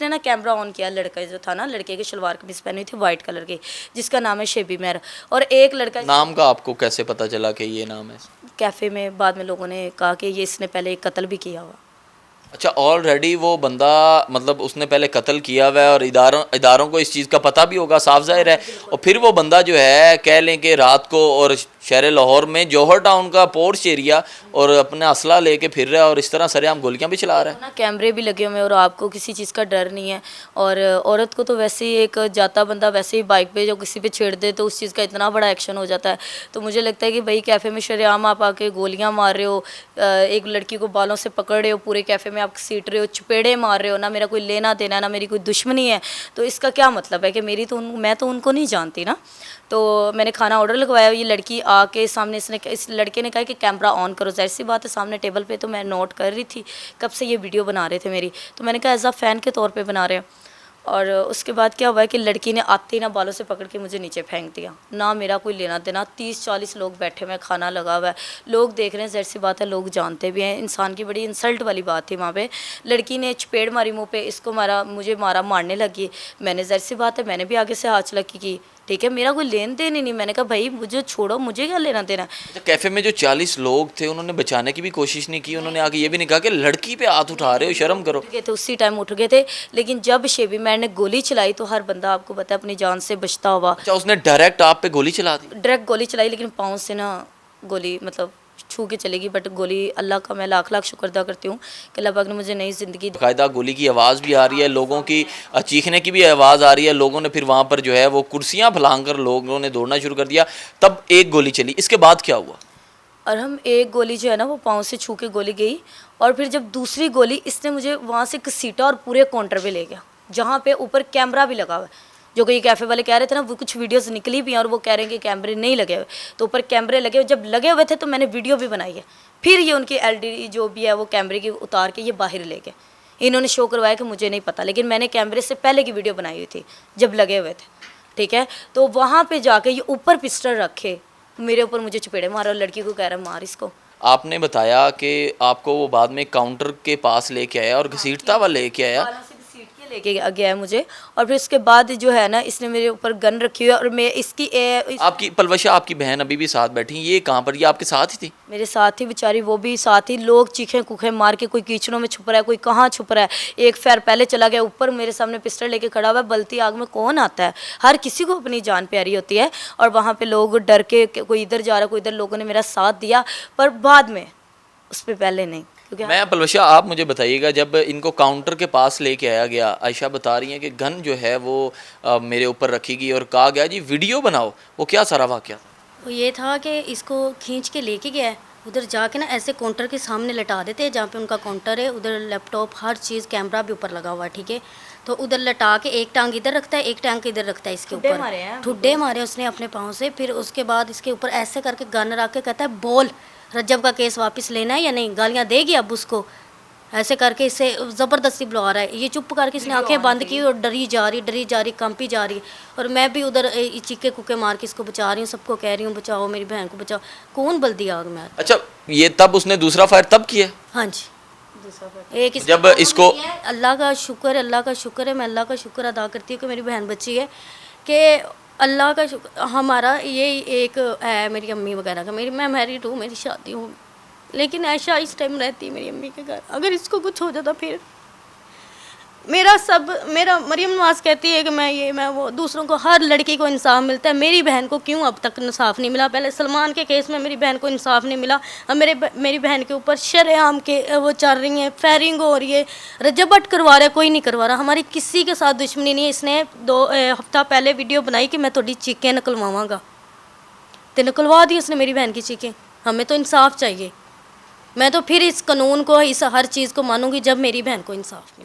ने ना camera on किया, लड़का जो था ना, लड़के की शलवार कमीज पहनी थी वाइट कलर की, जिसका नाम है शेबी मेहर, और एक लड़का नाम का आपको कैसे पता चला कि ये नाम है? कैफ़े में बाद में लोगों ने कहा कि ये इसने पहले एक कत्ल भी किया हुआ। अच्छा, ऑलरेडी वो बंदा मतलब उसने पहले कत्ल किया हुआ है और इदारों को इस चीज़ का पता भी होगा, साफ जाहिर है। और फिर वो बंदा जो है कह लें कि रात को और शहर लाहौर में जौहर टाउन का पोर्च एरिया और अपना असला लेके फिर रहा है और इस तरह सरेआम गोलियां भी चला रहा है ना। कैमरे भी लगे हुए हैं और आपको किसी चीज़ का डर नहीं है। और औरत को तो वैसे ही एक जाता बंदा वैसे ही बाइक पे जो किसी पे छेड़ दे तो उस चीज़ का इतना बड़ा एक्शन हो जाता है। तो मुझे लगता है कि भाई कैफ़े में शरेआम आप आके गोलियां मार रहे हो, एक लड़की को बालों से पकड़ रहे हो, पूरे कैफ़े में आप सीट रहे हो, चपेड़े मार रहे हो, ना मेरा कोई लेना देना, ना मेरी कोई दुश्मनी है, तो इसका क्या मतलब है कि मैं तो उनको नहीं जानती ना। तो मैंने खाना ऑर्डर लगवाया, ये लड़की आके सामने इस लड़के ने कहा कि कैमरा ऑन करो। ज़ाहिर सी बात है सामने टेबल पे, तो मैं नोट कर रही थी कब से ये वीडियो बना रहे थे मेरी, तो मैंने कहा एज अ फ़ैन के तौर पे बना रहे हैं। और उसके बाद क्या हुआ है कि लड़की ने आते ही ना बालों से पकड़ के मुझे नीचे फेंक दिया, ना मेरा कोई लेना देना। 30-40 लोग बैठे हुए हैं, खाना लगा हुआ है, लोग देख रहे हैं, ज़ाहिर सी बात है लोग जानते भी हैं। इंसान की बड़ी इंसल्ट वाली बात थी वहाँ पे। लड़की ने चपेड़ मारी मुँह पे, इसको मारा, मुझे मारा, मारने लगी। मैंने ज़ाहिर सी बात है मैंने भी आगे से हाथ चलाकी की, ठीक है, मेरा कोई लेन देन ही नहीं। मैंने कहा भाई मुझे छोड़ो, मुझे क्या लेना देना। अच्छा, कैफ़े में जो 40 लोग थे उन्होंने बचाने की भी कोशिश नहीं की? उन्होंने आके ये भी नहीं कहा कि लड़की पे हाथ उठा रहे हो, शर्म करो? उठ गए थे, उसी टाइम उठ गए थे। लेकिन जब शेबी मैन ने गोली चलाई तो हर बंदा आपको पता है अपनी जान से बचता हुआ। अच्छा, उसने डायरेक्ट आप पे गोली चला दी? डायरेक्ट गोली चलाई, लेकिन पाँव से ना गोली मतलब छू के चलेगी, बट गोली अल्लाह का मैं लाख लाख शुक्र अदा करती हूँ कि अल्लाह पाक ने मुझे नई ज़िंदगी दी। बाकायदा गोली की आवाज़ भी आ रही है, लोगों की चीखने की भी आवाज़ आ रही है। लोगों ने फिर वहाँ पर जो है वो कुर्सियाँ फैलाकर कर लोगों ने दौड़ना शुरू कर दिया। तब एक गोली चली, इसके बाद क्या हुआ? और हम एक गोली जो है ना वो पाँव से छू के गोली गई, और फिर जब दूसरी गोली इसने मुझे वहाँ से घसीटा और पूरे काउंटर पे ले गया, जहाँ पे ऊपर कैमरा भी लगा हुआ है। जो कि कैफ़े वाले कह रहे थे ना, वो कुछ वीडियोस निकली भी हैं और वो कह रहे हैं कि कैमरे नहीं लगे हुए, तो ऊपर कैमरे लगे हुए। जब लगे हुए थे तो मैंने वीडियो भी बनाई है। फिर ये उनकी एलईडी जो भी है वो कैमरे की उतार के ये बाहर ले गए। इन्होंने शो करवाया कि मुझे नहीं पता, लेकिन मैंने कैमरे से पहले की वीडियो बनाई हुई थी जब लगे हुए थे, ठीक है। तो वहाँ पर जाके ये ऊपर पिस्टल रखे मेरे ऊपर, मुझे चपेड़े मारा और लड़की को कह रहा मार इसको। आपने बताया कि आपको वो बाद में काउंटर के पास लेके आया और घसीटता हुआ लेके आया। बालों से घसीट के लेके गया है मुझे, और फिर उसके बाद जो है ना इसने मेरे ऊपर गन रखी हुई है। और मैं आपकी पलवशा, आपकी बहन अभी भी साथ बैठी, ये कहाँ पर? ये आपके साथ ही थी? मेरे साथ ही बेचारी, वो भी साथ ही। लोग चीखें कुखें मार के, कोई कीचड़ों में छुप रहा है, कोई कहाँ छुप रहा है। एक फैर पहले चला गया ऊपर, मेरे सामने पिस्टल लेके खड़ा हुआ है। बलती आग में कौन आता है? हर किसी को अपनी जान प्यारी होती है। और वहाँ पे लोग डर के, कोई इधर जा रहा कोई इधर, लोगों ने मेरा साथ दिया, पर बाद में, उस पर पहले नहीं। मैं पलवशा, आप मुझे बताइएगा, जब इनको काउंटर के पास लेके आया गया, आयशा बता रही हैं कि गन जो है वो मेरे ऊपर रखी गई और कहा गया जी वीडियो बनाओ, वो क्या सारा वाक़या था? वो ये था कि इसको खींच के लेके गया है, उधर जाके ना ऐसे काउंटर के सामने लटा देते हैं, जहाँ पे उनका काउंटर है, उधर लैपटॉप हर चीज़, कैमरा भी ऊपर लगा हुआ है, ठीक है। तो उधर लटा के एक टांग इधर रखता है, एक टांग इधर रखता है, इसके ऊपर ठुड्डे मारे उसने अपने पाँव से। फिर उसके बाद इसके ऊपर ऐसे करके गन रख के कहता है बोल, रज्जब का केस वापस लेना है या नहीं, गालियाँ देगी अब उसको। ऐसे करके इसे ज़बरदस्ती बुला रहा है। ये चुप करके इसने आंखें बंद की और डरी जा रही, कंपी जा रही। और मैं भी उधर चीखे कुके मार के इसको बचा रही हूँ, सबको कह रही हूँ बचाओ मेरी बहन को बचाओ। कौन बल्दी आग में? अच्छा, ये तब उसने दूसरा फायर तब किया? हाँ जी, एक जब इसको अल्लाह का शुक्र है, अल्लाह का शुक्र है, मैं अल्लाह का शुक्र अदा करती हूँ कि मेरी बहन बची है, कि अल्लाह का शुक्र। हमारा ये एक है मेरी अम्मी वगैरह का, मैं मैरिड हूँ, मेरी शादी हूँ, लेकिन ऐशा इस टाइम रहती है मेरी अम्मी के घर। अगर इसको कुछ हो जाता फिर मेरा मरियम नवाज कहती है कि मैं वो, दूसरों को, हर लड़की को इंसाफ मिलता है, मेरी बहन को क्यों अब तक इंसाफ नहीं मिला? पहले सलमान के केस में मेरी बहन को इंसाफ नहीं मिला, अब मेरी बहन के ऊपर शरेआम के वो चल रही हैं, फायरिंग हो रही है, रजबट करवा रहा है, कोई नहीं करवा रहा। हमारी किसी के साथ दुश्मनी नहीं है। इसने 2 हफ्ता पहले वीडियो बनाई कि मैं थोड़ी चीखें निकलवाऊँगा, तो निकलवा दी उसने मेरी बहन की चीखें। हमें तो इंसाफ चाहिए। मैं तो फिर इस कानून को, इस हर चीज़ को मानूंगी जब मेरी बहन को इंसाफ मिले।